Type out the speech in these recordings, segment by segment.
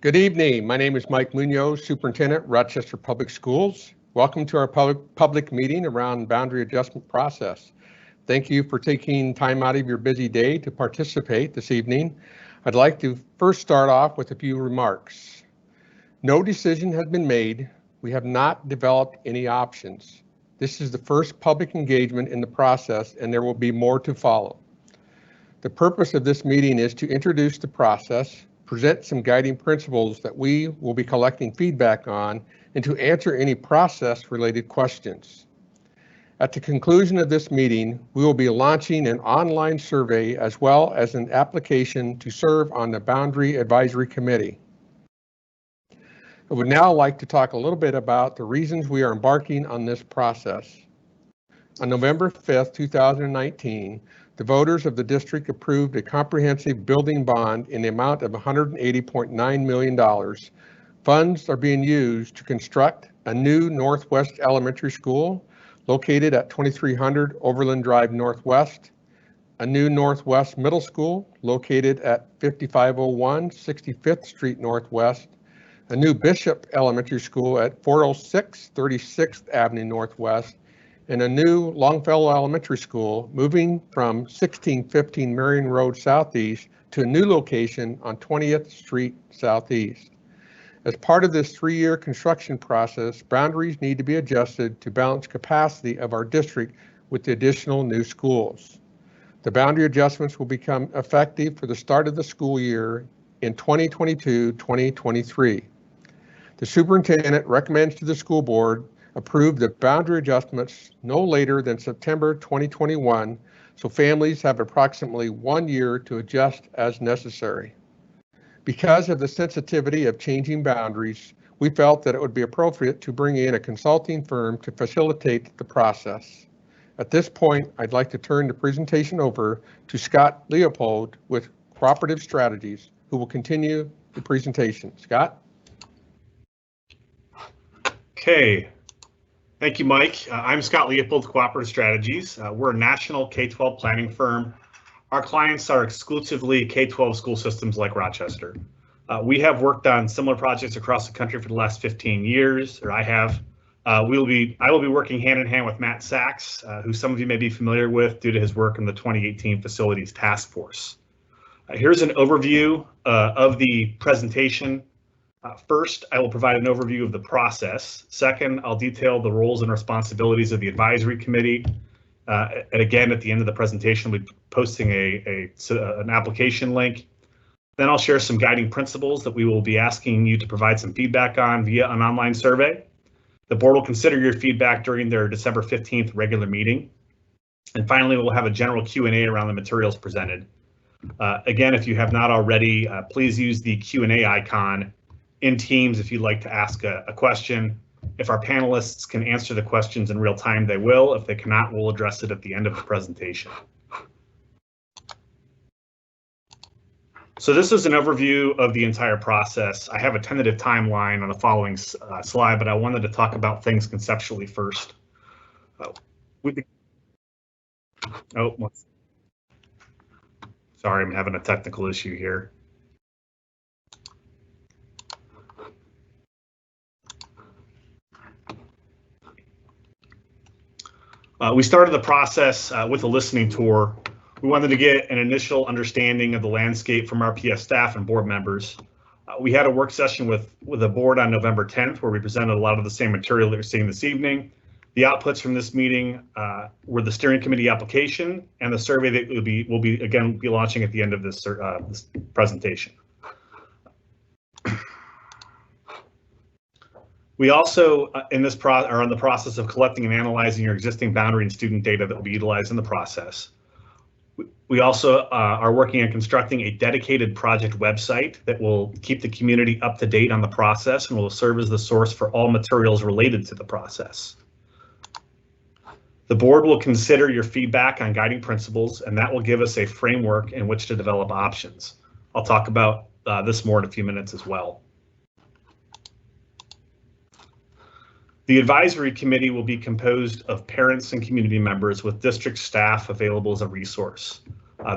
Good evening. My name is Mike Munoz, Superintendent, Rochester Public Schools. Welcome to our public meeting around boundary adjustment process. Thank you for taking time out of your busy day to participate this evening. I'd like to first start off with a few remarks. No decision has been made. We have not developed any options. This is the first public engagement in the process, and there will be more to follow. The purpose of this meeting is to introduce the process, present some guiding principles that we will be collecting feedback on, and to answer any process-related questions. At the conclusion of this meeting, we will be launching an online survey as well as an application to serve on the Boundary Advisory Committee. I would now like to talk a little bit about the reasons we are embarking on this process. On November 5th, 2019, the voters of the district approved a comprehensive building bond in the amount of $180.9 million. Funds are being used to construct a new Northwest Elementary School located at 2300 Overland Drive Northwest, a new Northwest Middle School located at 5501 65th Street Northwest, a new Bishop Elementary School at 406 36th Avenue Northwest, and a new Longfellow Elementary School moving from 1615 Marion Road Southeast to a new location on 20th Street Southeast. As part of this 3-year construction process, boundaries need to be adjusted to balance capacity of our district with the additional new schools. The boundary adjustments will become effective for the start of the school year in 2022-2023. The superintendent recommends to the school board approve the boundary adjustments no later than September 2021, so families have approximately 1 year to adjust as necessary. Because of the sensitivity of changing boundaries, we felt that it would be appropriate to bring in a consulting firm to facilitate the process. At this point, I'd like to turn the presentation over to Scott Leopold with Cooperative Strategies, who will continue the presentation. Scott? Okay. Thank you, Mike. I'm Scott Leopold, Cooperative Strategies. We're a national K-12 planning firm. Our clients are exclusively K-12 school systems like Rochester. We have worked on similar projects across the country for the last 15 years, or I have. I will be working hand in hand with Matt Sachs, who some of you may be familiar with due to his work in the 2018 Facilities Task Force. Here's an overview of the presentation. First, I will provide an overview of the process. Second, I'll detail the roles and responsibilities of the advisory committee. And again, at the end of the presentation, we'll be posting an application link. Then I'll share some guiding principles that we will be asking you to provide some feedback on via an online survey. The board will consider your feedback during their December 15th regular meeting. And finally, we'll have a general Q&A around the materials presented. Again, if you have not already, please use the Q&A icon in Teams if you'd like to ask a question. If our panelists can answer the questions in real time, they will. If they cannot, we'll address it at the end of the presentation. So this is an overview of the entire process. I have a tentative timeline on the following slide, but I wanted to talk about things conceptually first. Sorry, I'm having a technical issue here. We started the process with a listening tour. We wanted to get an initial understanding of the landscape from RPS staff and board members. We had a work session with the board on November 10th, where we presented a lot of the same material that you're seeing this evening. The outputs from this meeting were the steering committee application and the survey that we'll be launching at the end of this presentation. We also, are in the process of collecting and analyzing your existing boundary and student data that will be utilized in the process. We also are working on constructing a dedicated project website that will keep the community up to date on the process and will serve as the source for all materials related to the process. The board will consider your feedback on guiding principles, and that will give us a framework in which to develop options. I'll talk about this more in a few minutes as well. The advisory committee will be composed of parents and community members with district staff available as a resource.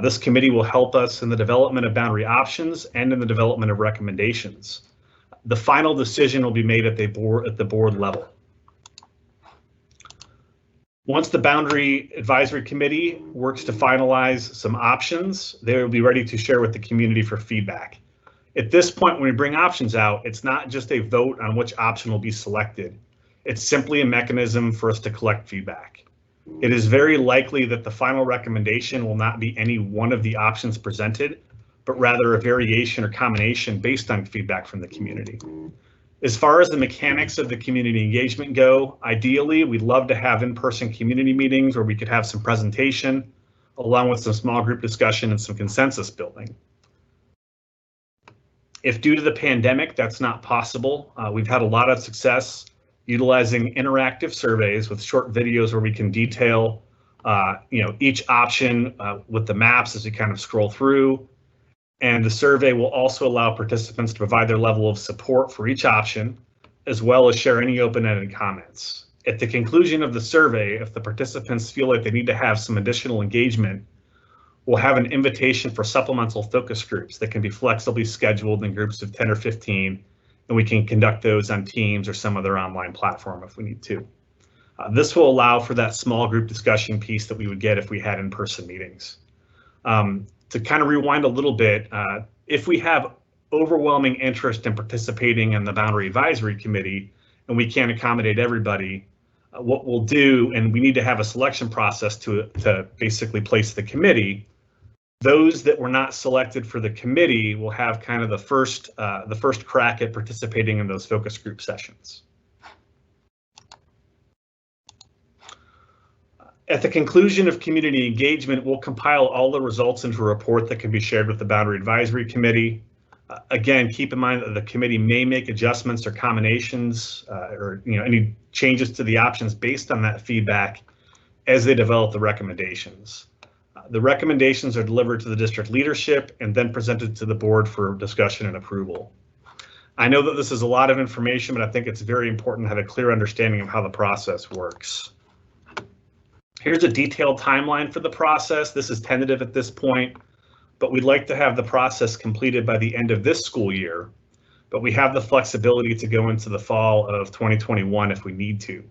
This committee will help us in the development of boundary options and in the development of recommendations. The final decision will be made at the board level. Once the Boundary Advisory Committee works to finalize some options, they will be ready to share with the community for feedback. At this point, when we bring options out, it's not just a vote on which option will be selected. It's simply a mechanism for us to collect feedback. It is very likely that the final recommendation will not be any one of the options presented, but rather a variation or combination based on feedback from the community. As far as the mechanics of the community engagement go, ideally, we'd love to have in-person community meetings where we could have some presentation, along with some small group discussion and some consensus building. If due to the pandemic, that's not possible, we've had a lot of success utilizing interactive surveys with short videos where we can detail each option with the maps as we kind of scroll through. And the survey will also allow participants to provide their level of support for each option, as well as share any open-ended comments. At the conclusion of the survey, if the participants feel like they need to have some additional engagement, we'll have an invitation for supplemental focus groups that can be flexibly scheduled in groups of 10 or 15, and we can conduct those on Teams or some other online platform if we need to. This will allow for that small group discussion piece that we would get if we had in-person meetings. To kind of rewind a little bit, if we have overwhelming interest in participating in the Boundary Advisory Committee and we can't accommodate everybody, what we'll do, and we need to have a selection process to basically place the committee, those that were not selected for the committee will have kind of the first crack at participating in those focus group sessions. At the conclusion of community engagement, we'll compile all the results into a report that can be shared with the Boundary Advisory Committee. Again, keep in mind that the committee may make adjustments or combinations or any changes to the options based on that feedback as they develop the recommendations. The recommendations are delivered to the district leadership and then presented to the board for discussion and approval. I know that this is a lot of information, but I think it's very important to have a clear understanding of how the process works. Here's a detailed timeline for the process. This is tentative at this point, but we'd like to have the process completed by the end of this school year, but we have the flexibility to go into the fall of 2021 if we need to.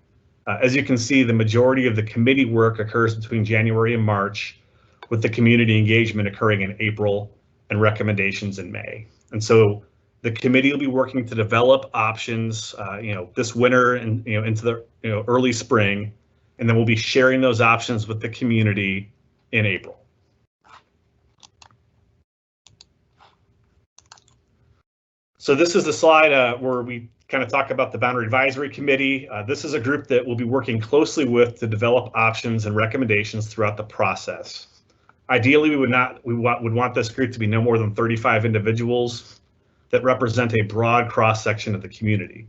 As you can see, the majority of the committee work occurs between January and March, with the community engagement occurring in April and recommendations in May. And so the committee will be working to develop options, this winter and into the early spring, and then we'll be sharing those options with the community in April. So this is the slide where we kind of talk about the Boundary Advisory Committee. This is a group that we'll be working closely with to develop options and recommendations throughout the process. Ideally, we would want this group to be no more than 35 individuals that represent a broad cross-section of the community.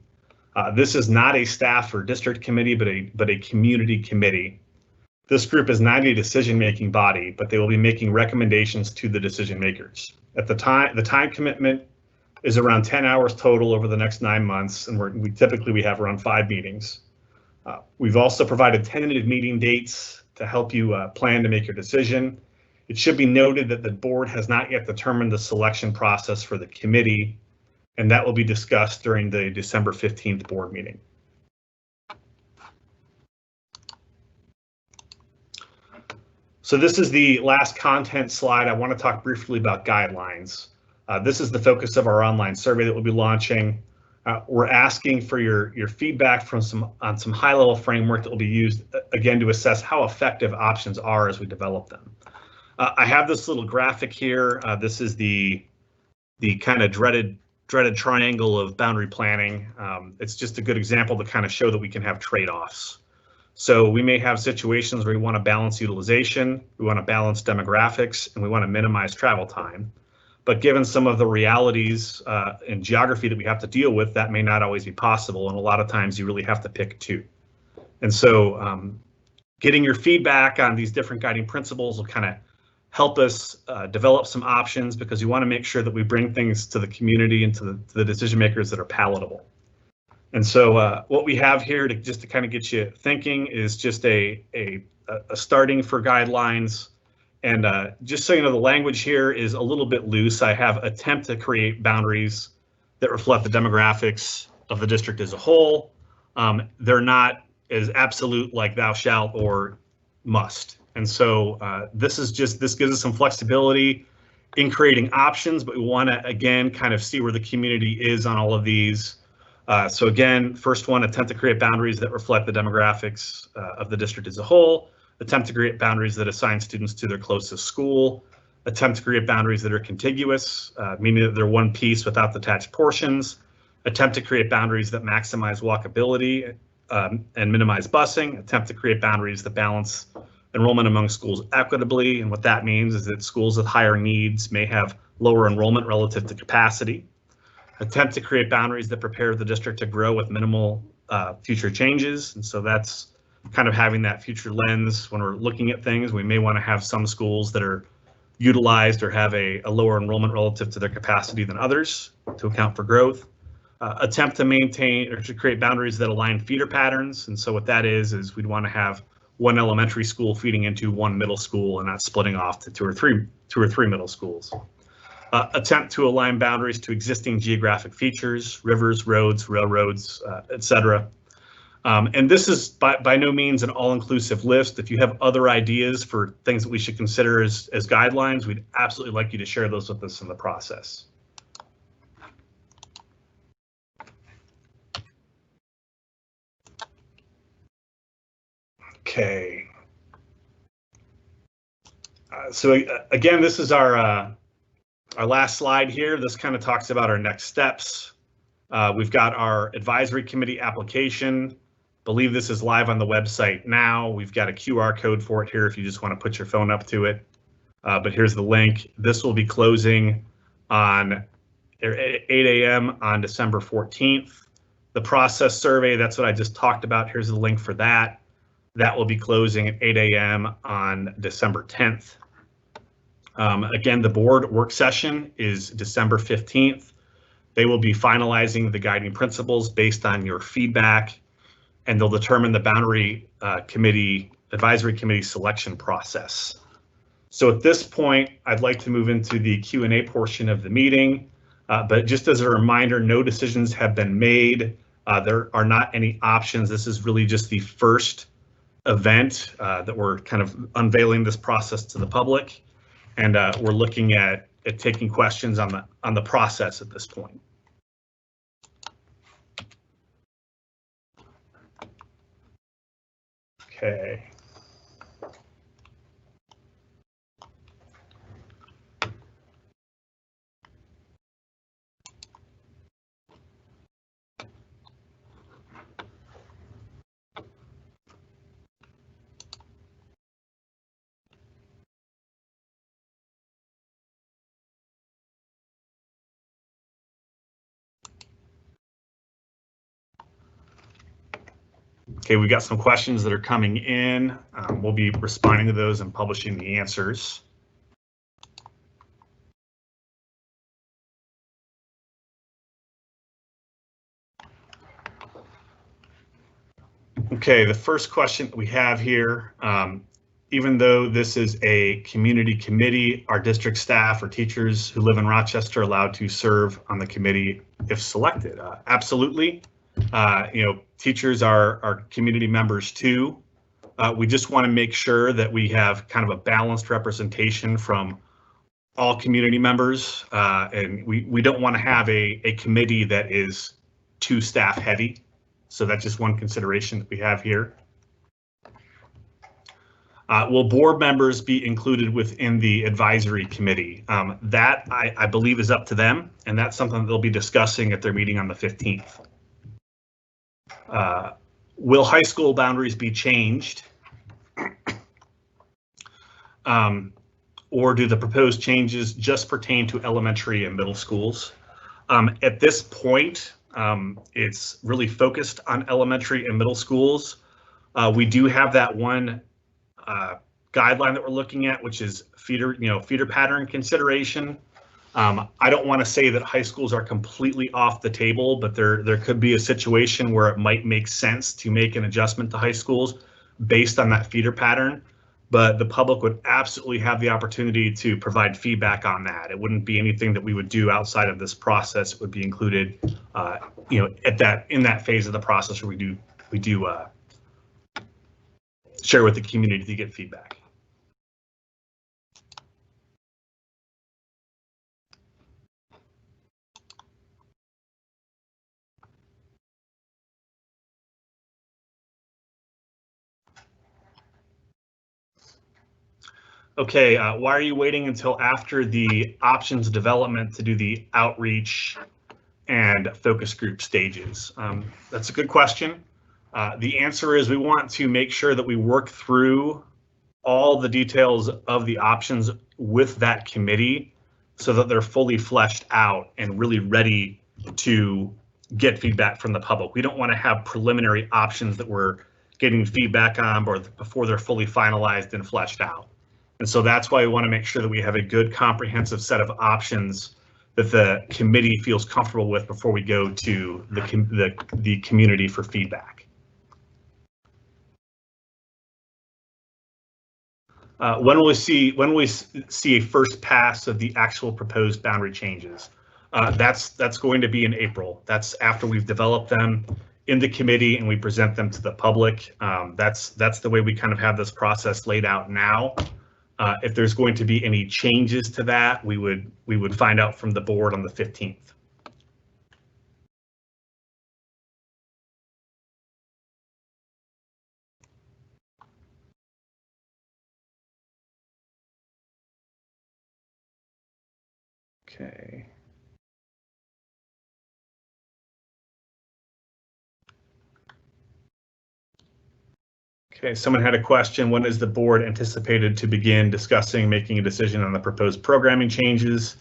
This is not a staff or district committee, but a community committee. This group is not a decision-making body, but they will be making recommendations to the decision makers. At the time commitment is around 10 hours total over the next 9 months, and we typically have around 5 meetings. We've also provided tentative meeting dates to help you plan to make your decision. It should be noted that the board has not yet determined the selection process for the committee, and that will be discussed during the December 15th board meeting. So this is the last content slide. I want to talk briefly about guidelines. This is the focus of our online survey that we'll be launching. We're asking for your feedback on some high-level framework that will be used, again, to assess how effective options are as we develop them. I have this little graphic here. This is the kind of dreaded triangle of boundary planning. It's just a good example to kind of show that we can have trade-offs. So we may have situations where we want to balance utilization, we want to balance demographics, and we want to minimize travel time. But given some of the realities and geography that we have to deal with, that may not always be possible. And a lot of times you really have to pick two. And so getting your feedback on these different guiding principles will kind of help us develop some options, because we want to make sure that we bring things to the community and to the decision makers that are palatable. And so what we have here just to kind of get you thinking is just a starting for guidelines. And just so you know, the language here is a little bit loose. I have attempt to create boundaries, that reflect the demographics of the district as a whole. They're not as absolute like thou shalt or must. And so this gives us some flexibility in creating options, but we want to, again, kind of see where the community is on all of these. So again, first one, attempt to create boundaries that reflect the demographics of the district as a whole. Attempt to create boundaries that assign students to their closest school. Attempt to create boundaries that are contiguous, meaning that they're one piece without detached portions. Attempt to create boundaries that maximize walkability and minimize busing. Attempt to create boundaries that balance enrollment among schools equitably. And what that means is that schools with higher needs may have lower enrollment relative to capacity. Attempt to create boundaries that prepare the district to grow with minimal future changes. And so that's kind of having that future lens when we're looking at things. We may want to have some schools that are utilized or have a lower enrollment relative to their capacity than others to account for growth. Attempt to maintain or to create boundaries that align feeder patterns. And so what that is we'd want to have one elementary school feeding into one middle school and not splitting off to two or three middle schools. Attempt to align boundaries to existing geographic features, rivers, roads, railroads, etc. And this is by no means an all-inclusive list. If you have other ideas for things that we should consider as guidelines, we'd absolutely like you to share those with us in the process. Okay. So again, this is our last slide here. This kind of talks about our next steps. We've got our advisory committee application. Believe this is live on the website now. We've got a QR code for it here if you just want to put your phone up to it. But here's the link. This will be closing on 8 a.m. on December 14th. The process survey, that's what I just talked about. Here's the link for that. That will be closing at 8 a.m. on December 10th. Again, the board work session is December 15th. They will be finalizing the guiding principles based on your feedback, and they'll determine the boundary advisory committee selection process. So at this point, I'd like to move into the Q&A portion of the meeting, but just as a reminder, no decisions have been made. There are not any options. This is really just the first event that we're kind of unveiling this process to the public, and we're looking at taking questions on the process at this point. Okay. Okay, we got some questions that are coming in. We'll be responding to those and publishing the answers. Okay, the first question we have here, even though this is a community committee, are district staff or teachers who live in Rochester allowed to serve on the committee if selected? Absolutely. Teachers are community members too. We just want to make sure that we have kind of a balanced representation from all community members, and we don't want to have a committee that is too staff heavy. So that's just one consideration that we have here. Will board members be included within the advisory committee? That I believe is up to them, and that's something that they'll be discussing at their meeting on the 15th. Will high school boundaries be changed? Or do the proposed changes just pertain to elementary and middle schools? At this point, it's really focused on elementary and middle schools. We do have that one guideline that we're looking at, which is feeder pattern consideration. I don't want to say that high schools are completely off the table, but there could be a situation where it might make sense to make an adjustment to high schools based on that feeder pattern. but the public would absolutely have the opportunity to provide feedback on that. It wouldn't be anything that we would do outside of this process. It would be included, in that phase of the process where we do share with the community to get feedback. Okay, why are you waiting until after the options development to do the outreach and focus group stages? That's a good question. The answer is we want to make sure that we work through all the details of the options with that committee so that they're fully fleshed out and really ready to get feedback from the public. We don't want to have preliminary options that we're getting feedback on or before they're fully finalized and fleshed out. And so that's why we want to make sure that we have a good comprehensive set of options that the committee feels comfortable with before we go to the community for feedback. When will we see a first pass of the actual proposed boundary changes? That's going to be in April. That's after we've developed them in the committee and we present them to the public. That's the way we kind of have this process laid out now. If there's going to be any changes to that, we would find out from the board on the 15th. Okay. Okay, someone had a question. When is the board anticipated to begin discussing making a decision on the proposed programming changes?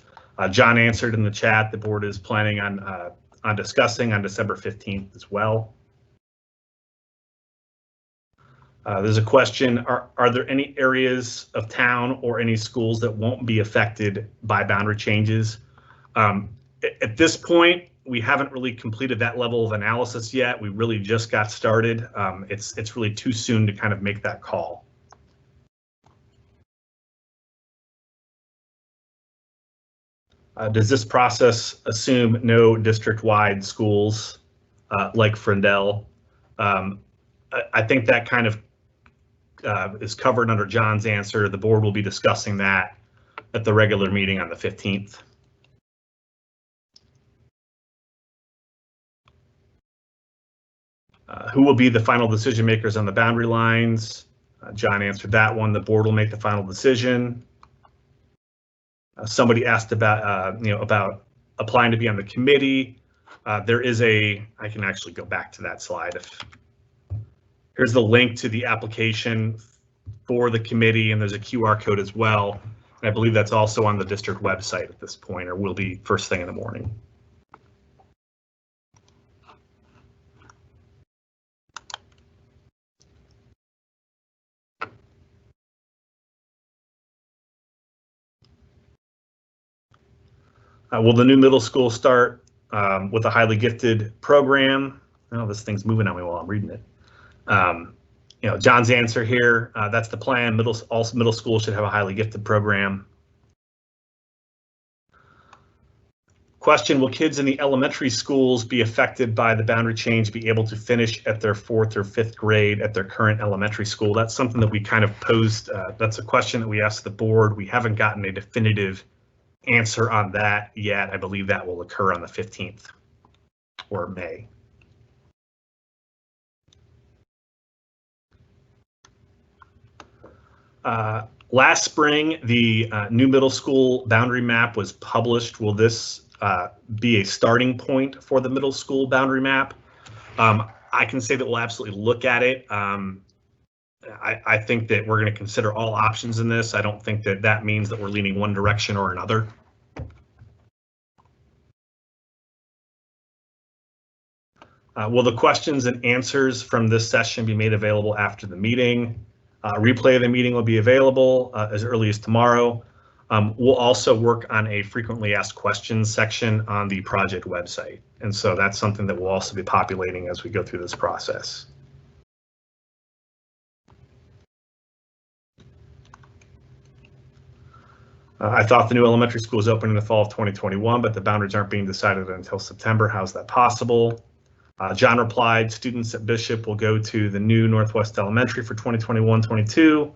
John answered in the chat. The board is planning on discussing on December 15th as well. There's a question. Are there any areas of town or any schools that won't be affected by boundary changes? At this point, we haven't really completed that level of analysis yet. We really just got started. It's really too soon to kind of make that call. Does this process assume no district-wide schools like Frindell? I think that kind of is covered under John's answer. The board will be discussing that at the regular meeting on the 15th. Who will be the final decision makers on the boundary lines? John answered that one. The board will make the final decision. Somebody asked about, about applying to be on the committee. There is I can actually go back to that slide. Here's the link to the application for the committee, and there's a QR code as well. And I believe that's also on the district website at this point, or will be first thing in the morning. Will the new middle school start with a highly gifted program? Oh, this thing's moving on me while I'm reading it. John's answer here, that's the plan. All middle schools should have a highly gifted program. Question, will kids in the elementary schools be affected by the boundary change, be able to finish at their 4th or 5th grade at their current elementary school? That's something that we kind of posed. That's a question that we asked the board. We haven't gotten a definitive answer on that yet. I believe that will occur on the 15th or May. Last spring, the new middle school boundary map was published. Will this be a starting point for the middle school boundary map? I can say that we'll absolutely look at it. I think that we're going to consider all options in this. I don't think that that means that we're leaning one direction or another. Will the questions and answers from this session be made available after the meeting? Replay of the meeting will be available as early as tomorrow. We'll also work on a frequently asked questions section on the project website. And so that's something that we'll also be populating as we go through this process. I thought the new elementary school was open in the fall of 2021, but the boundaries aren't being decided until September. How's that possible? John replied, students at Bishop will go to the new Northwest Elementary for 2021-22.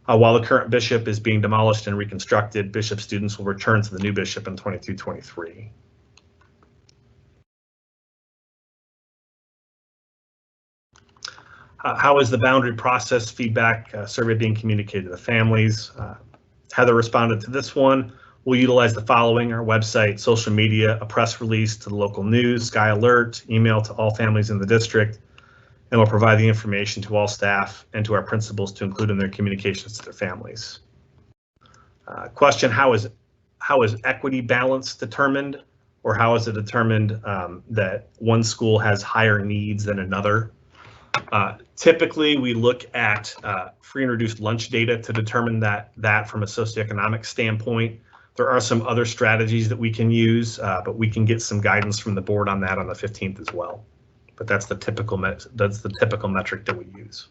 While the current Bishop is being demolished and reconstructed, Bishop students will return to the new Bishop in 22-23. How is the boundary process feedback survey being communicated to the families? Heather responded to this one. We'll utilize the following: our website, social media, a press release to the local news, Sky Alert, email to all families in the district, and we'll provide the information to all staff and to our principals to include in their communications to their families. Question: How is equity balance determined, or how is it determined that one school has higher needs than another? Typically, we look at free and reduced lunch data to determine that from a socioeconomic standpoint. There are some other strategies that we can use, but we can get some guidance from the board on that on the 15th as well. But that's the typical metric that we use.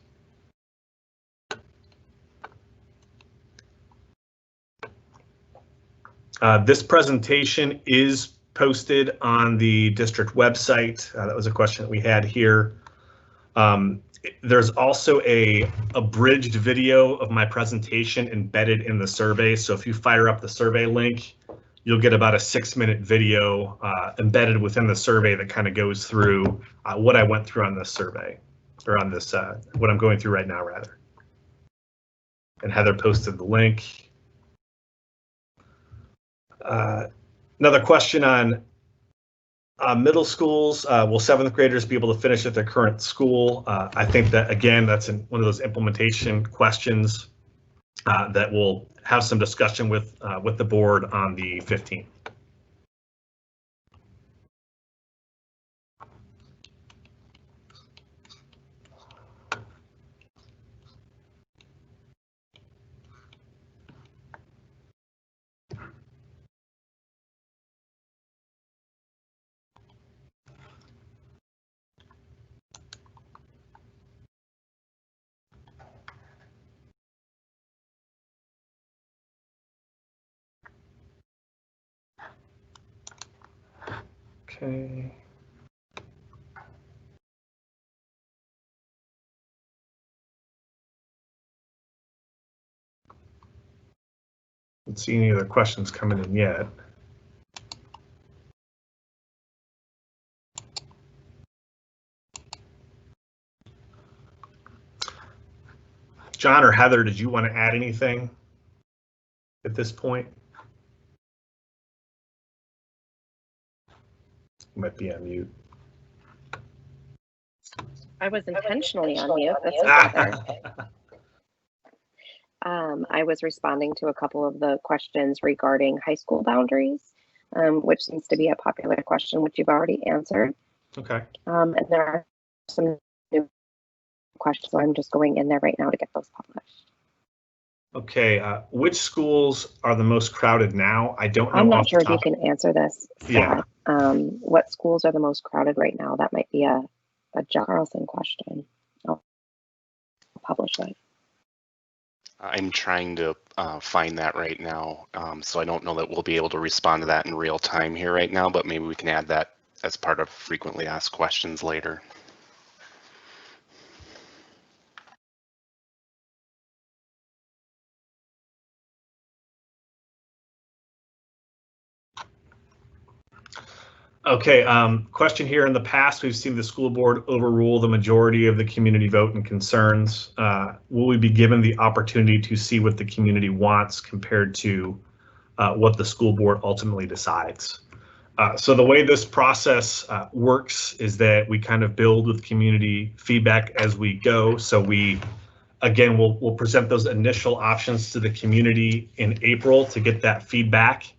This presentation is posted on the district website. That was a question that we had here. There's also a abridged video of my presentation embedded in the survey. So if you fire up the survey link, you'll get about a 6-minute video embedded within the survey that kind of goes through what I went through on this survey, or on this, what I'm going through right now, rather. And Heather posted the link. Another question on middle schools. Will 7th graders be able to finish at their current school? I think that, again, that's one of those implementation questions that we'll have some discussion with the board on the 15th. Okay. Don't see any other questions coming in yet. John or Heather, did you want to add anything at this point? You might be on mute. I was intentionally on mute. This is Heather. I was responding to a couple of the questions regarding high school boundaries, which seems to be a popular question, which you've already answered. Okay. And there are some new questions, so I'm just going in there right now to get those published. Okay. Which schools are the most crowded now? I don't know. I'm not sure if you can answer this, Scott. Yeah. What schools are the most crowded right now? That might be a John Carlson question. I'll publish it. I'm trying to find that right now, so I don't know that we'll be able to respond to that in real time here right now, but maybe we can add that as part of frequently asked questions later. Okay, question here. In the past, we've seen the school board overrule the majority of the community vote and concerns. Will we be given the opportunity to see what the community wants compared to what the school board ultimately decides? So the way this process works is that we kind of build with community feedback as we go. So we'll present those initial options to the community in April to get that feedback.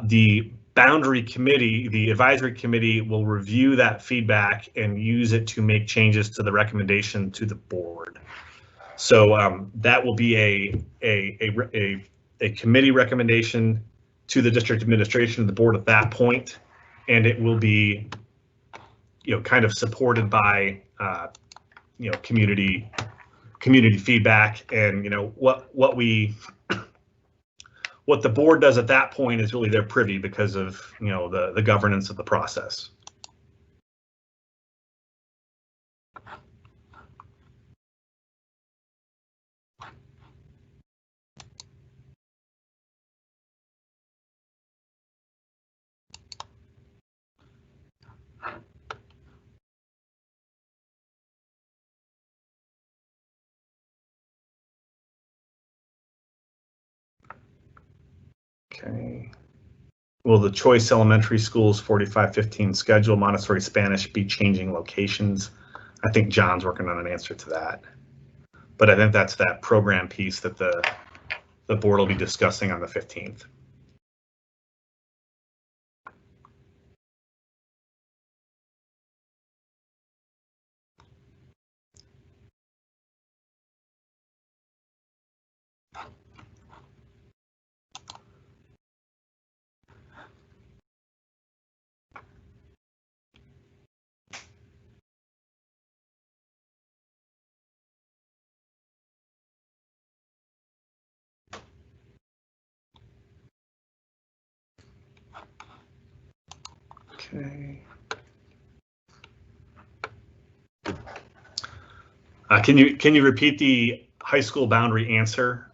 The boundary committee, the advisory committee, will review that feedback and use it to make changes to the recommendation to the board. So that will be a committee recommendation to the district administration and the board at that point, and it will be, kind of supported by, community feedback, and what we what the board does at that point is really their privy because of, you know, the governance of the process. Okay. Will the Choice Elementary Schools 4515 schedule Montessori Spanish be changing locations? I think John's working on an answer to that. But I think that's that program piece that the board will be discussing on the 15th. Okay. Can you repeat the high school boundary answer?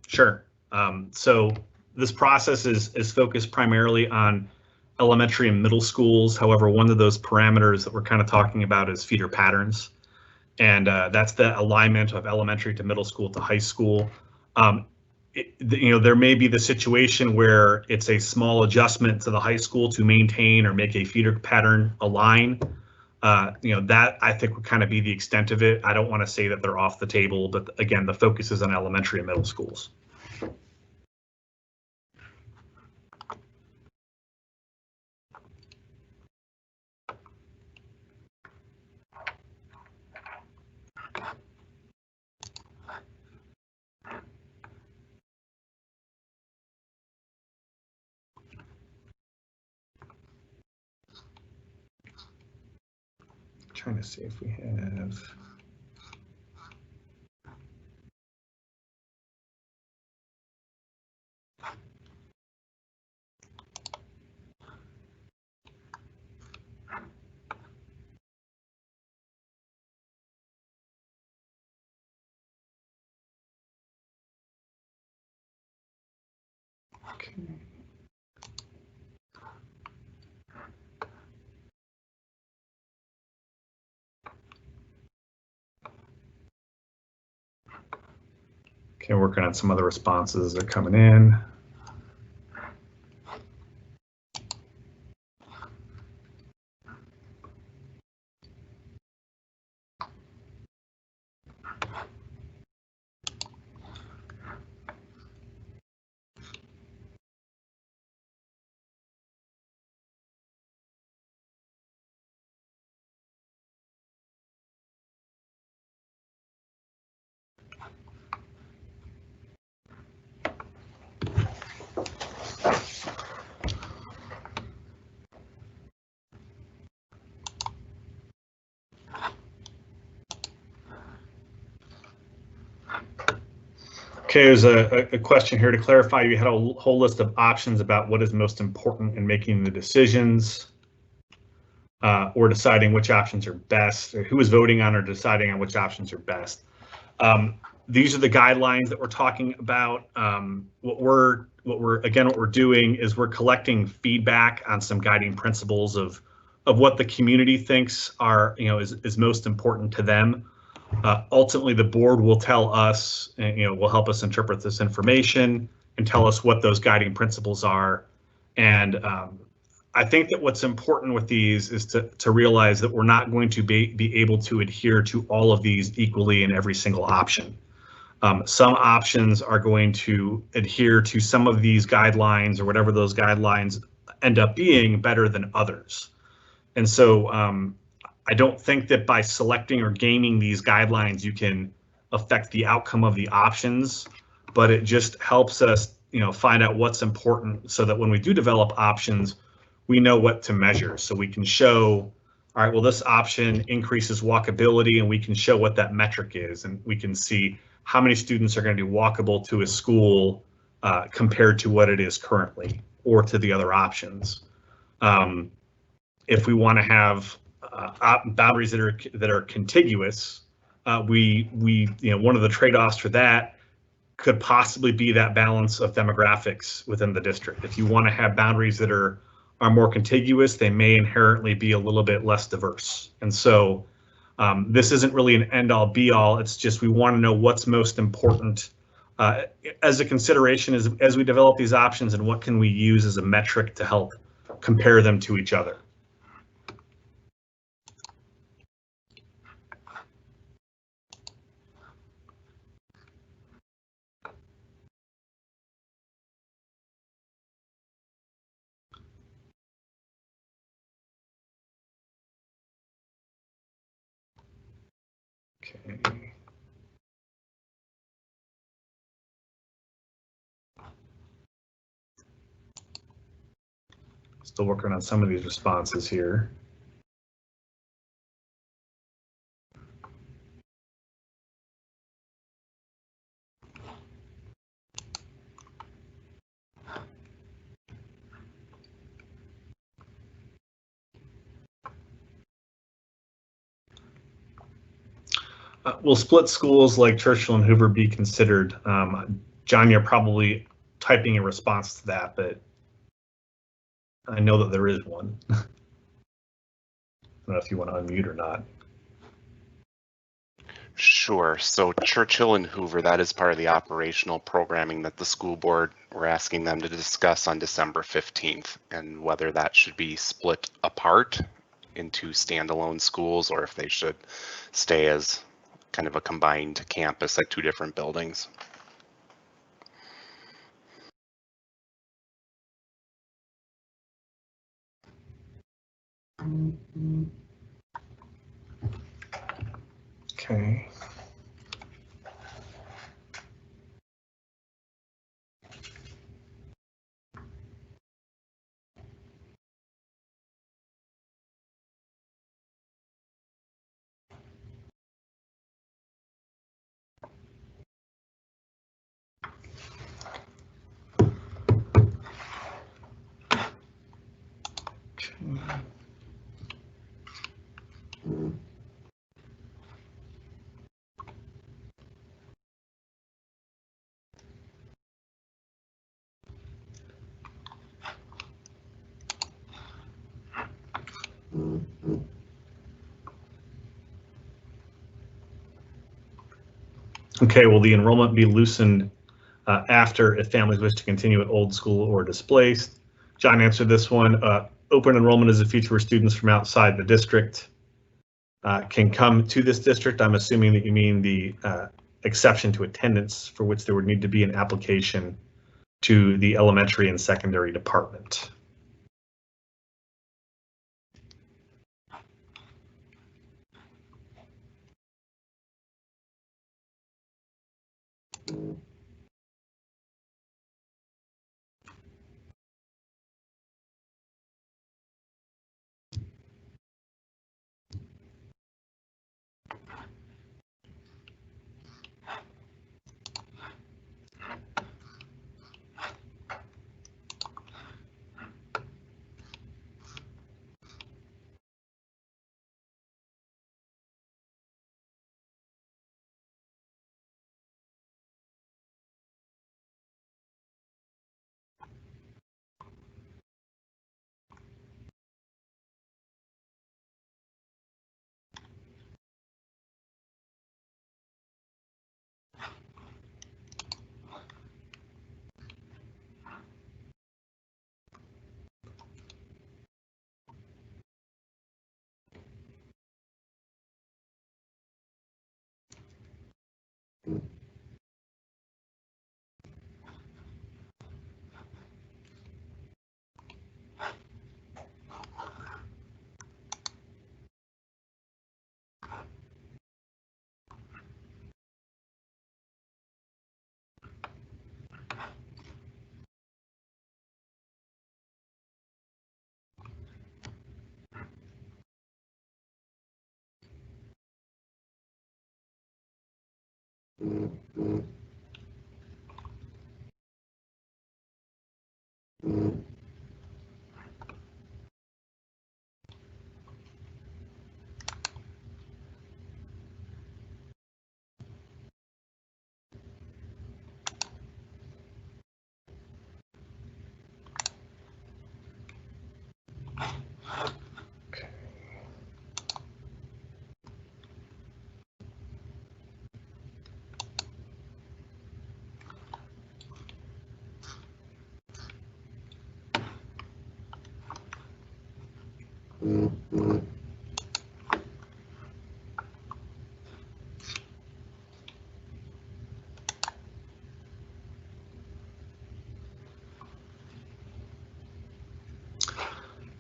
Sure. So this process is focused primarily on elementary and middle schools. However, one of those parameters that we're kind of talking about is feeder patterns, and that's the alignment of elementary to middle school to high school. You know, there may be the situation where it's a small adjustment to the high school to maintain or make a feeder pattern align. You know, that I think would kind of be the extent of it. I don't want to say that they're off the table, but again, the focus is on elementary and middle schools. Trying to see if we have. Okay. Okay, working on some other responses that are coming in. Okay, there's a question here to clarify. You had a whole list of options about what is most important in making the decisions or deciding which options are best, or who is voting on or deciding on which options are best. These are the guidelines that we're talking about. What we're doing is we're collecting feedback on some guiding principles of what the community thinks are, you know, is most important to them. Ultimately, the board will tell us, you know, will help us interpret this information and tell us what those guiding principles are. And I think that what's important with these is to realize that we're not going to be able to adhere to all of these equally in every single option. Some options are going to adhere to some of these guidelines or whatever those guidelines end up being better than others. And so I don't think that by selecting or gaming these guidelines, you can affect the outcome of the options, but it just helps us, you know, find out what's important so that when we do develop options, we know what to measure. So we can show, all right, well, this option increases walkability, and we can show what that metric is, and we can see how many students are going to be walkable to a school compared to what it is currently or to the other options. If we want to have boundaries that are contiguous, one of the trade-offs for that could possibly be that balance of demographics within the district. If you want to have boundaries that are more contiguous, they may inherently be a little bit less diverse. And so this isn't really an end-all be-all. It's just we want to know what's most important as a consideration as we develop these options, and what can we use as a metric to help compare them to each other. Okay. Still working on some of these responses here. Will split schools like Churchill and Hoover be considered? John, you're probably typing a response to that, but I know that there is one. I don't know if you want to unmute or not. Sure. So Churchill and Hoover, that is part of the operational programming that the school board, we're asking them to discuss on December 15th, and whether that should be split apart into standalone schools or if they should stay as kind of a combined campus at two different buildings. Okay. Okay, will the enrollment be loosened after if families wish to continue at old school or displaced? John answered this one. Open enrollment is a feature where students from outside the district can come to this district. I'm assuming that you mean the exception to attendance, for which there would need to be an application to the elementary and secondary department.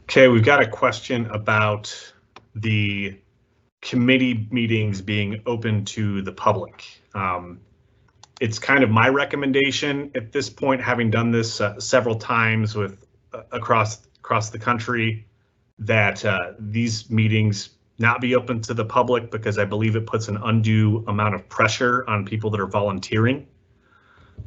Okay, we've got a question about the committee meetings being open to the public. It's kind of my recommendation at this point, having done this several times with across the country, that these meetings not be open to the public, because I believe it puts an undue amount of pressure on people that are volunteering.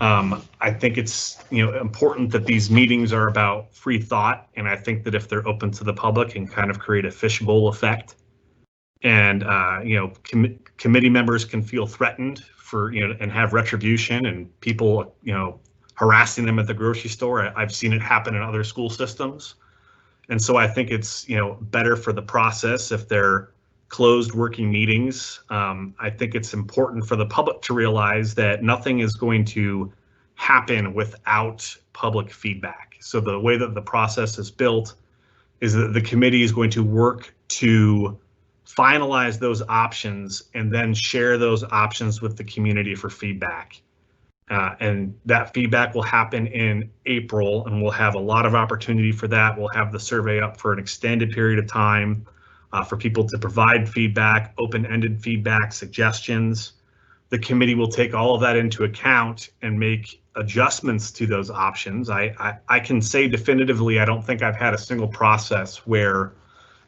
I think it's important that these meetings are about free thought, and I think that if they're open to the public and kind of create a fishbowl effect, and committee members can feel threatened for and have retribution, and people harassing them at the grocery store. I've seen it happen in other school systems, and so I think it's better for the process if they're closed working meetings. I think it's important for the public to realize that nothing is going to happen without public feedback. So the way that the process is built is that the committee is going to work to finalize those options and then share those options with the community for feedback. And that feedback will happen in April, and we'll have a lot of opportunity for that. We'll have the survey up for an extended period of time for people to provide feedback, open-ended feedback, suggestions. The committee will take all of that into account and make adjustments to those options. I can say definitively, I don't think I've had a single process where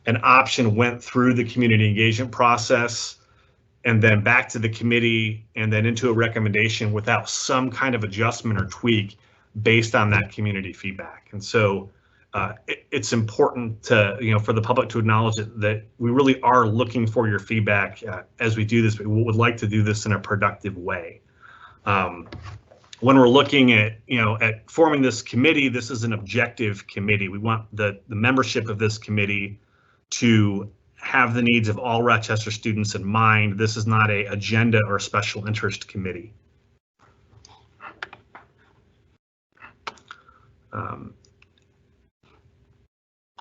an option went through the community engagement process and then back to the committee and then into a recommendation without some kind of adjustment or tweak based on that community feedback. And so it's important to, for the public to acknowledge that we really are looking for your feedback as we do this, but we would like to do this in a productive way. When we're looking at, at forming this committee, this is an objective committee. We want the membership of this committee to have the needs of all Rochester students in mind. This is not an agenda or special interest committee.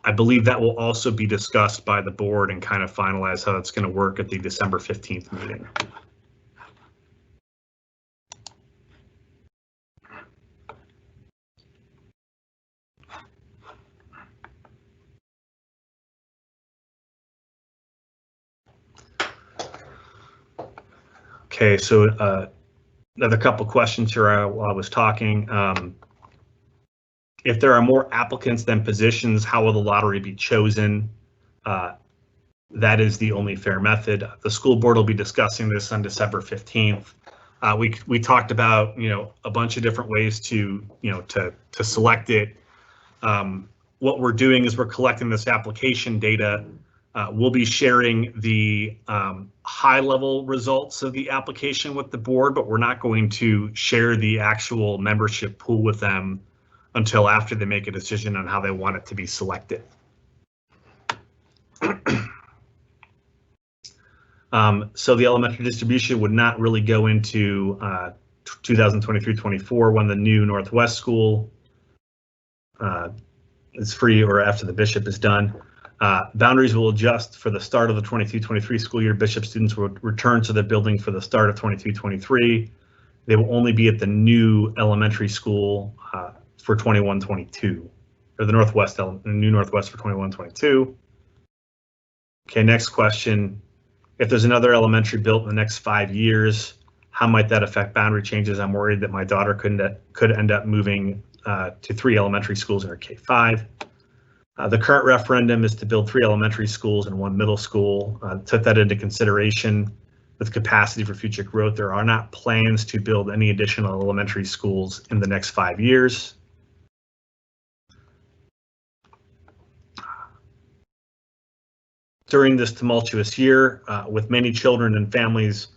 I believe that will also be discussed by the board and kind of finalize how it's going to work at the December 15th meeting. Okay, so another couple questions here while I was talking. If there are more applicants than positions, how will the lottery be chosen? That is the only fair method. The school board will be discussing this on December 15th. We talked about a bunch of different ways to to select it. What we're doing is we're collecting this application data. We'll be sharing the high-level results of the application with the board, but we're not going to share the actual membership pool with them until after they make a decision on how they want it to be selected. So the elementary distribution would not really go into 2023-24 when the new Northwest school is free or after the Bishop is done. Boundaries will adjust for the start of the 22-23 school year. Bishop students will return to the building for the start of 22-23. They will only be at the new elementary school for 21-22, or the new Northwest for 21-22. Okay, next question. If there's another elementary built in the next 5 years, how might that affect boundary changes? I'm worried that my daughter could end up moving to 3 elementary schools in her K-5. The current referendum is to build 3 elementary schools and 1 middle school. Took that into consideration with capacity for future growth. There are not plans to build any additional elementary schools in the next 5 years. During this tumultuous year, with many children and families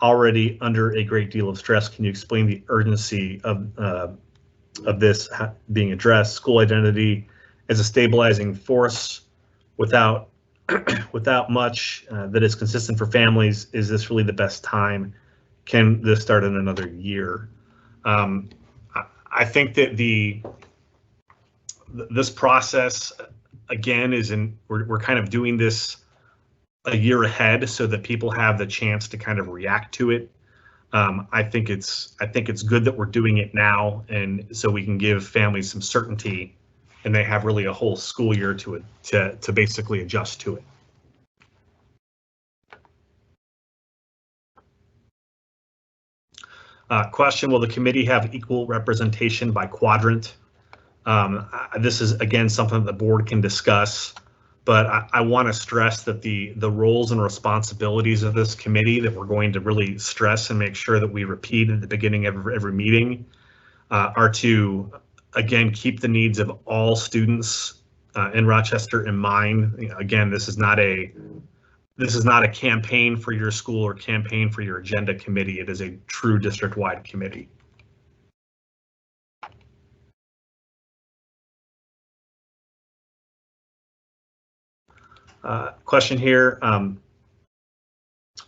already under a great deal of stress, can you explain the urgency of this being addressed? School identity as a stabilizing force without much that is consistent for families. Is this really the best time? Can this start in another year? I think that this process again, we're kind of doing this a year ahead so that people have the chance to kind of react to it. I think it's good that we're doing it now, and so we can give families some certainty, and they have really a whole school year to basically adjust to it. Question: will the committee have equal representation by quadrant? This is again something that the board can discuss, but I want to stress that the roles and responsibilities of this committee that we're going to really stress and make sure that we repeat at the beginning of every meeting are to, again, keep the needs of all students in Rochester in mind. Again, this is not a campaign for your school or campaign for your agenda committee. It is a true district-wide committee. Question here,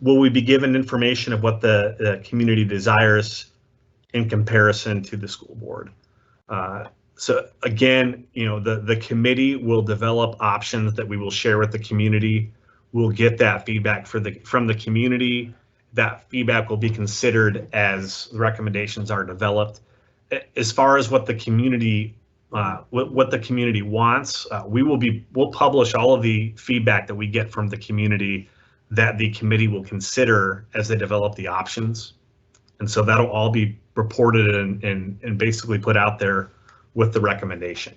will we be given information of what the community desires in comparison to the school board? So again, the committee will develop options that we will share with the community. We'll get that feedback from the community. That feedback will be considered as the recommendations are developed. As far as what the community wants, we'll publish all of the feedback that we get from the community that the committee will consider as they develop the options. And so that'll all be reported and basically put out there with the recommendation.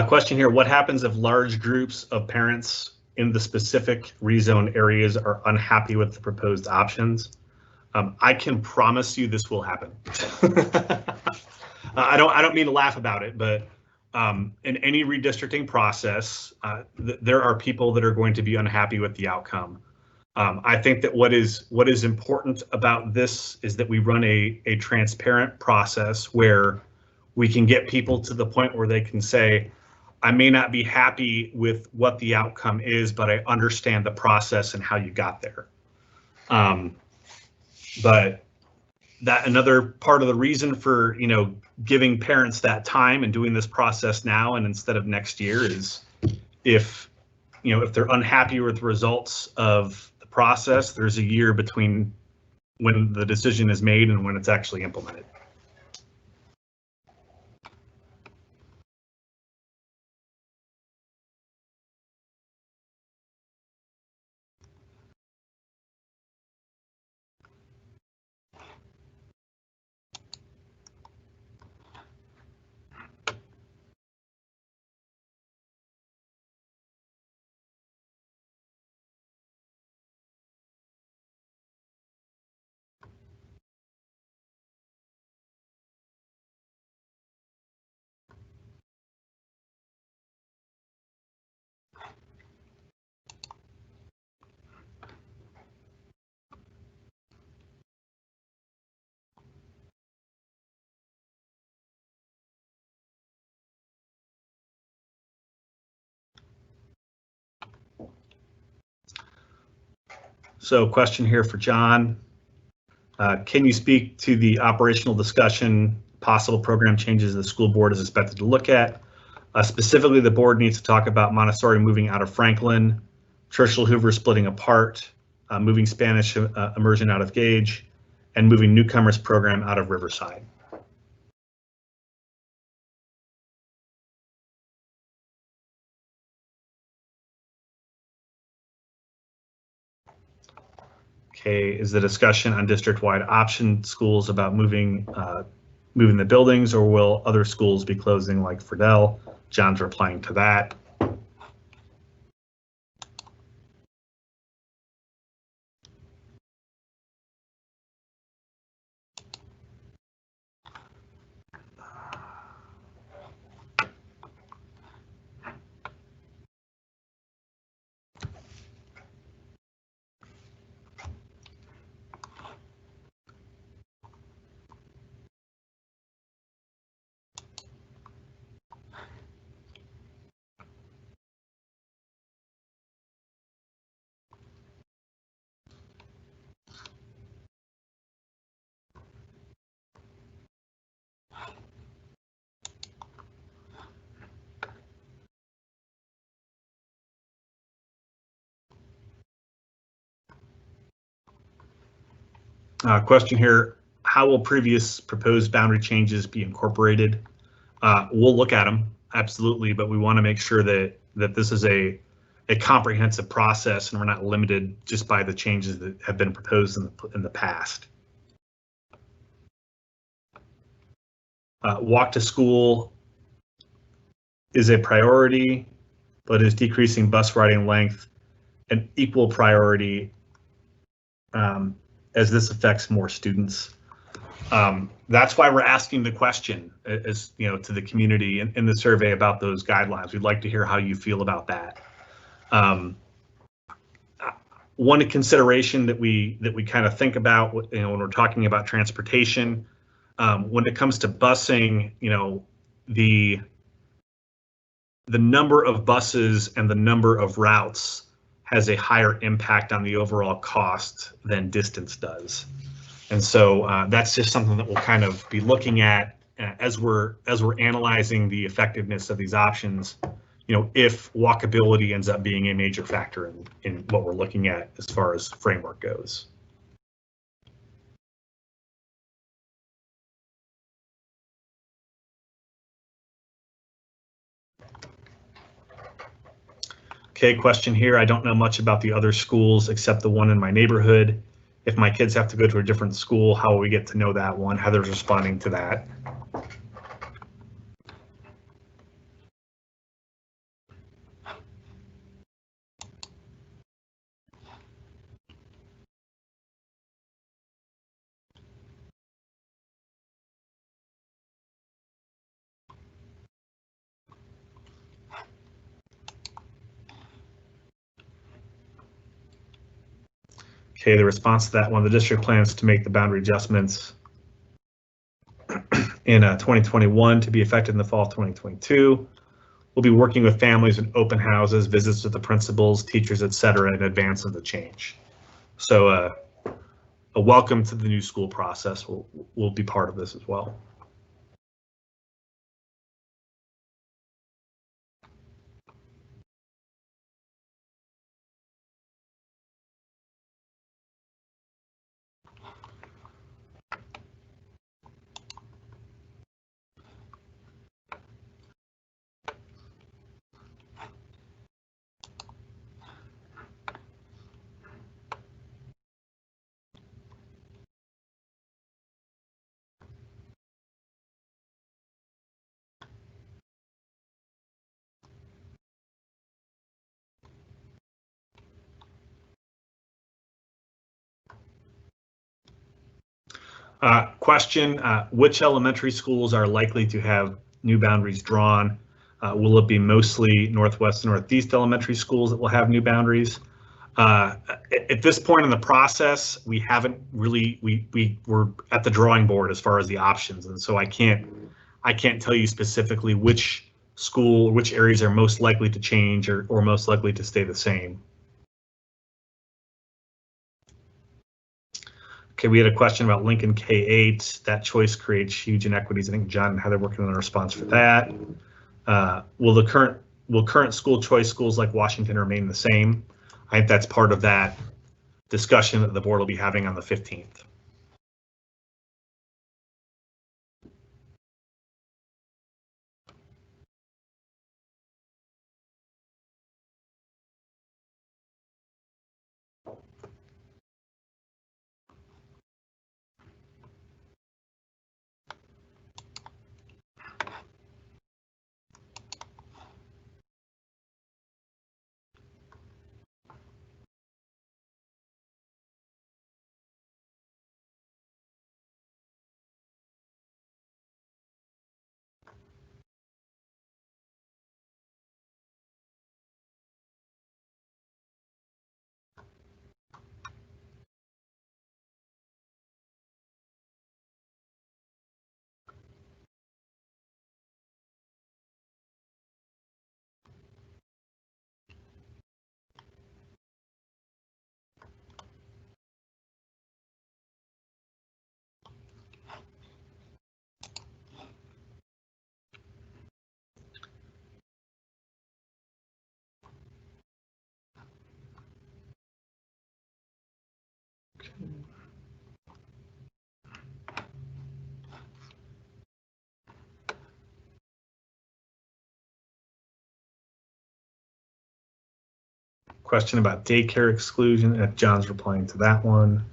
Question here, what happens if large groups of parents in the specific rezone areas are unhappy with the proposed options? I can promise you this will happen. I don't mean to laugh about it, but in any redistricting process, there are people that are going to be unhappy with the outcome. I think that what is important about this is that we run a transparent process where we can get people to the point where they can say, I may not be happy with what the outcome is, but I understand the process and how you got there. But that another part of the reason for, giving parents that time and doing this process now and instead of next year is if they're unhappy with the results of the process, there's a year between when the decision is made and when it's actually implemented. So question here for John. Can you speak to the operational discussion, possible program changes the school board is expected to look at? Specifically, the board needs to talk about Montessori moving out of Franklin, Churchill Hoover splitting apart, moving Spanish immersion out of Gage, and moving newcomers program out of Riverside. Okay, is the discussion on district-wide option schools about moving the buildings, or will other schools be closing like Friedel? John's replying to that. Question here, how will previous proposed boundary changes be incorporated? We'll look at them, absolutely, but we want to make sure that this is a comprehensive process and we're not limited just by the changes that have been proposed in the past. Walk to school is a priority, but is decreasing bus riding length an equal priority as this affects more students? That's why we're asking the question, as you know, to the community in the survey about those guidelines. We'd like to hear how you feel about that. One consideration that we kind of think about, you know, when we're talking about transportation, when it comes to busing, you know, the number of buses and the number of routes has a higher impact on the overall cost than distance does. And so that's just something that we'll kind of be looking at as we're analyzing the effectiveness of these options, you know, if walkability ends up being a major factor in what we're looking at as far as framework goes. Okay, question here. I don't know much about the other schools except the one in my neighborhood. If my kids have to go to a different school, how will we get to know that one? Heather's responding to that. Okay, the response to that one, the district plans to make the boundary adjustments in 2021 to be effective in the fall of 2022. We'll be working with families in open houses, visits with the principals, teachers, etc. in advance of the change. So a welcome to the new school process will be part of this as well. Question, which elementary schools are likely to have new boundaries drawn? Will it be mostly Northwest and Northeast elementary schools that will have new boundaries? At this point in the process, we haven't really, we're at the drawing board as far as the options. And so I can't tell you specifically which school, which areas are most likely to change or most likely to stay the same. Okay, we had a question about Lincoln K-8. That choice creates huge inequities. I think John and Heather working on a response for that. Will current school choice schools like Washington remain the same? I think that's part of that discussion that the board will be having on the 15th. Question about daycare exclusion. John's replying to that one.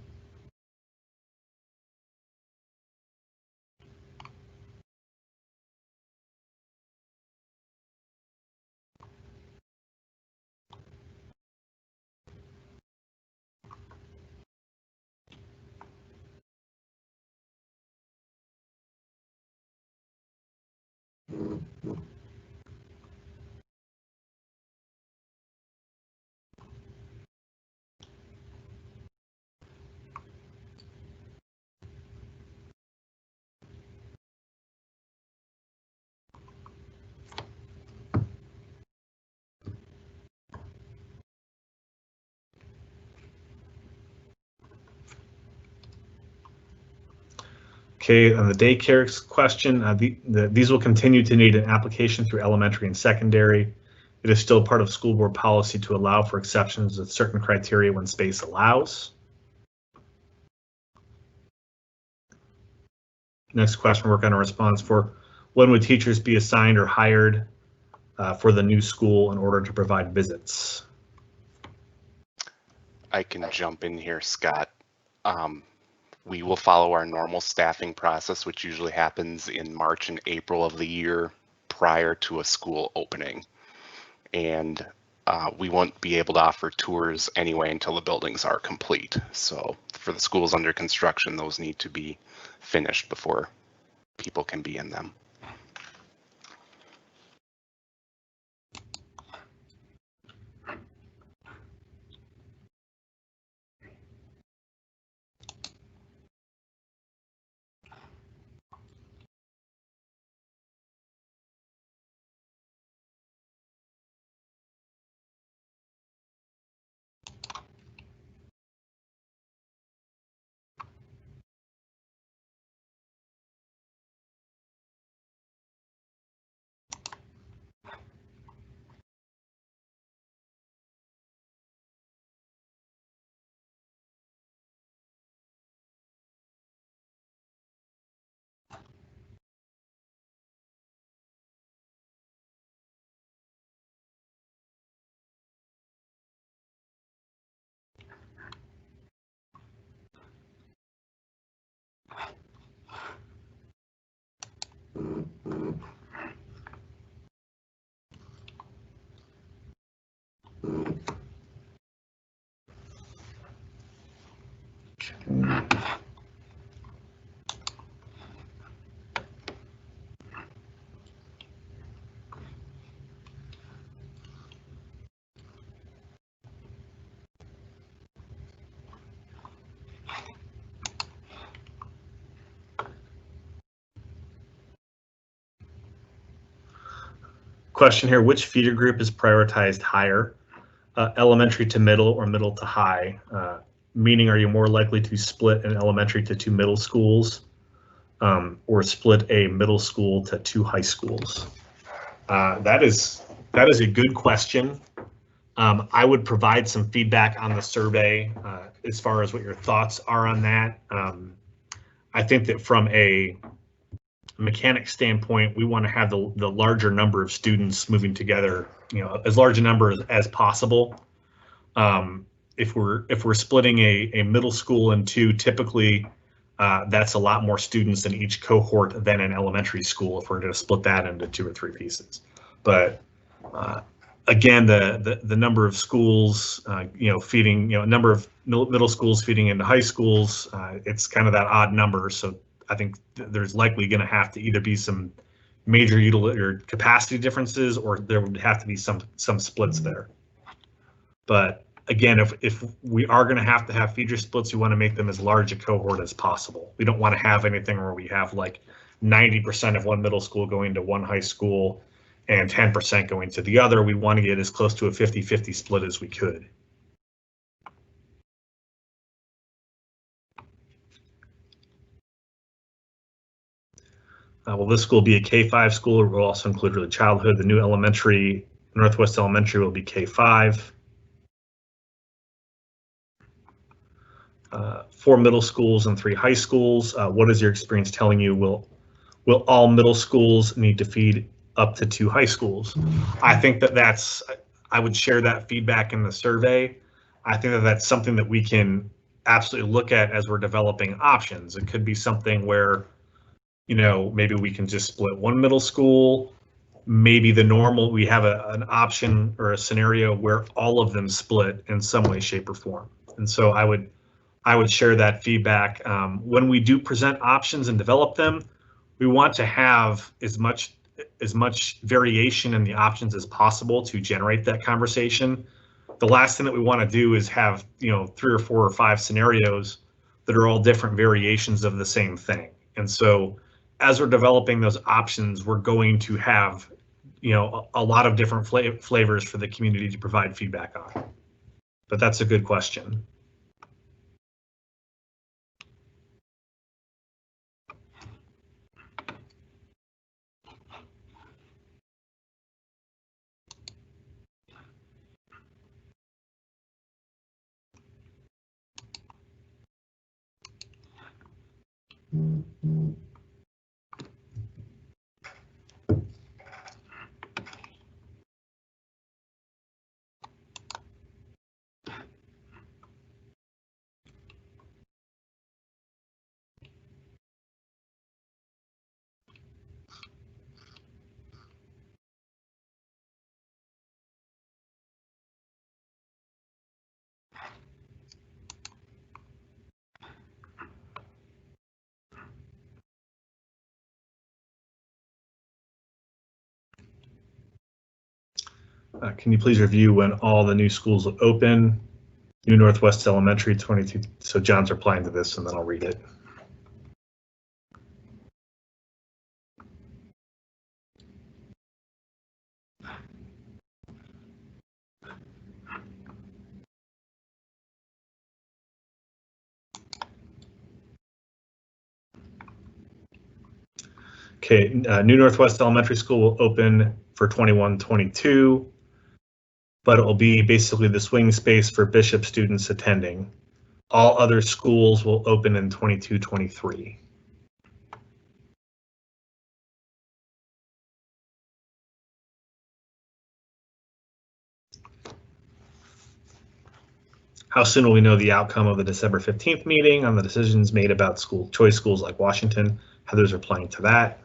Okay, on the daycare question, these will continue to need an application through elementary and secondary. It is still part of school board policy to allow for exceptions with certain criteria when space allows. Next question, work on a response for when would teachers be assigned or hired for the new school in order to provide visits? I can jump in here, Scott. We will follow our normal staffing process, which usually happens in March and April of the year prior to a school opening. And we won't be able to offer tours anyway until the buildings are complete. So for the schools under construction, those need to be finished before people can be in them. Question here, which feeder group is prioritized higher, elementary to middle or middle to high? Meaning, are you more likely to split an elementary to 2 middle schools or split a middle school to 2 high schools? That is a good question. I would provide some feedback on the survey as far as what your thoughts are on that. I think that from a mechanic standpoint, we want to have the larger number of students moving together, as large a number as possible. If we're splitting a middle school in 2, typically that's a lot more students in each cohort than an elementary school if we're going to split that into 2 or 3 pieces. But again, the number of schools, feeding, number of middle schools feeding into high schools, it's kind of that odd number. So I think there's likely going to have to either be some major utility or capacity differences, or there would have to be some splits there. But again, if we are going to have feeder splits, we want to make them as large a cohort as possible. We don't want to have anything where we have like 90% of one middle school going to one high school and 10% going to the other. We want to get as close to a 50-50 split as we could. Will this school be a K-5 school, or will also include early childhood? The new elementary, Northwest Elementary, will be K-5. 4 middle schools and 3 high schools. What is your experience telling you? Will all middle schools need to feed up to 2 high schools? I think that's I would share that feedback in the survey. I think that that's something that we can absolutely look at as we're developing options. It could be something where, you know, maybe we can just split one middle school. Maybe the normal, we have an option or a scenario where all of them split in some way, shape, or form. And so I would share that feedback. When we do present options and develop them, we want to have as much variation in the options as possible to generate that conversation. The last thing that we want to do is have, you know, 3 or 4 or 5 scenarios that are all different variations of the same thing. And so as we're developing those options, we're going to have, you know, a lot of different flavors for the community to provide feedback on. But that's a good question. Can you please review when all the new schools will open? New Northwest Elementary 22. So John's replying to this, and then I'll read it. Okay, New Northwest Elementary School will open for 21-22, but it will be basically the swing space for Bishop students attending. All other schools will open in 22-23. How soon will we know the outcome of the December 15th meeting on the decisions made about school choice schools like Washington? Heather's replying to that.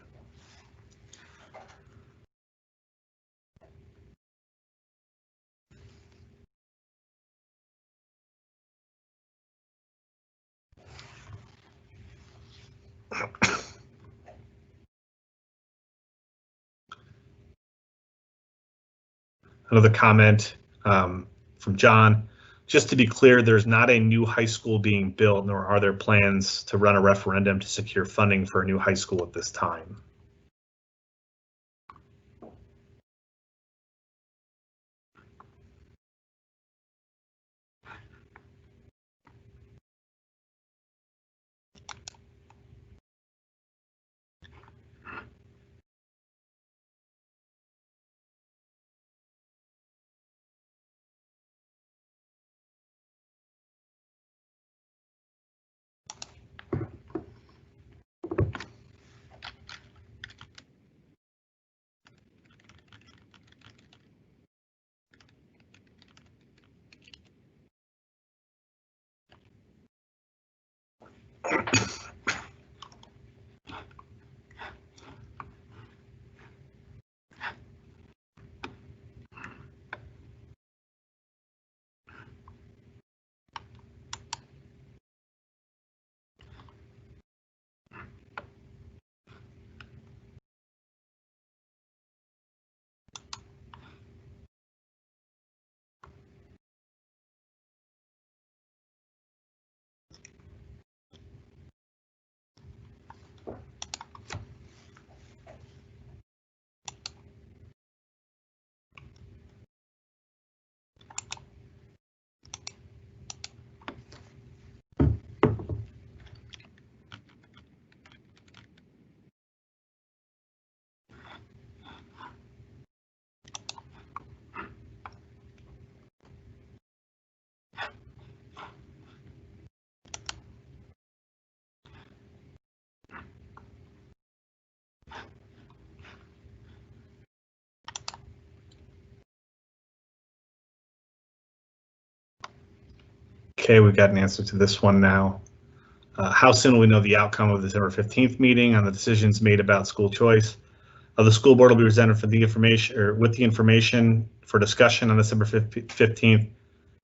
Another comment from John. Just to be clear, there's not a new high school being built, nor are there plans to run a referendum to secure funding for a new high school at this time. Okay, we've got an answer to this one now. How soon will we know the outcome of the December 15th meeting on the decisions made about school choice? The school board will be presented for the information or with the information for discussion on December 15th.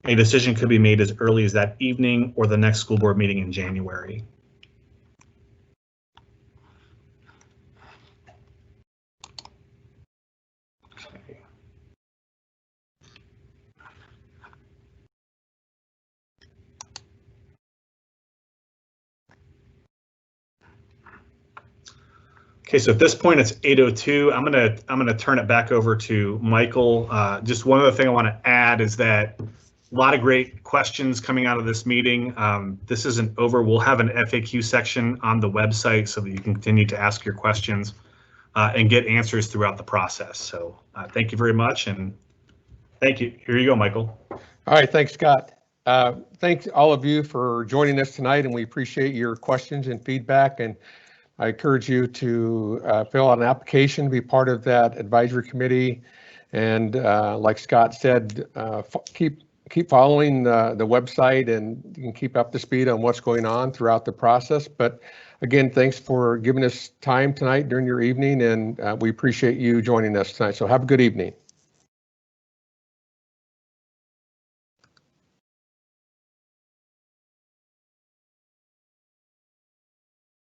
A decision could be made as early as that evening or the next school board meeting in January. Okay, so at this point it's 8:02. I'm gonna turn it back over to Michael. Just one other thing I want to add is that a lot of great questions coming out of this meeting. This isn't over. We'll have an FAQ section on the website so that you can continue to ask your questions and get answers throughout the process. So thank you very much, and thank you. Here you go, Michael. All right, thanks, Scott. Thanks all of you for joining us tonight, and we appreciate your questions and feedback. And I encourage you to fill out an application to be part of that advisory committee. And like Scott said, keep following the website, and you can keep up to speed on what's going on throughout the process. But again, thanks for giving us time tonight during your evening, and we appreciate you joining us tonight. So have a good evening.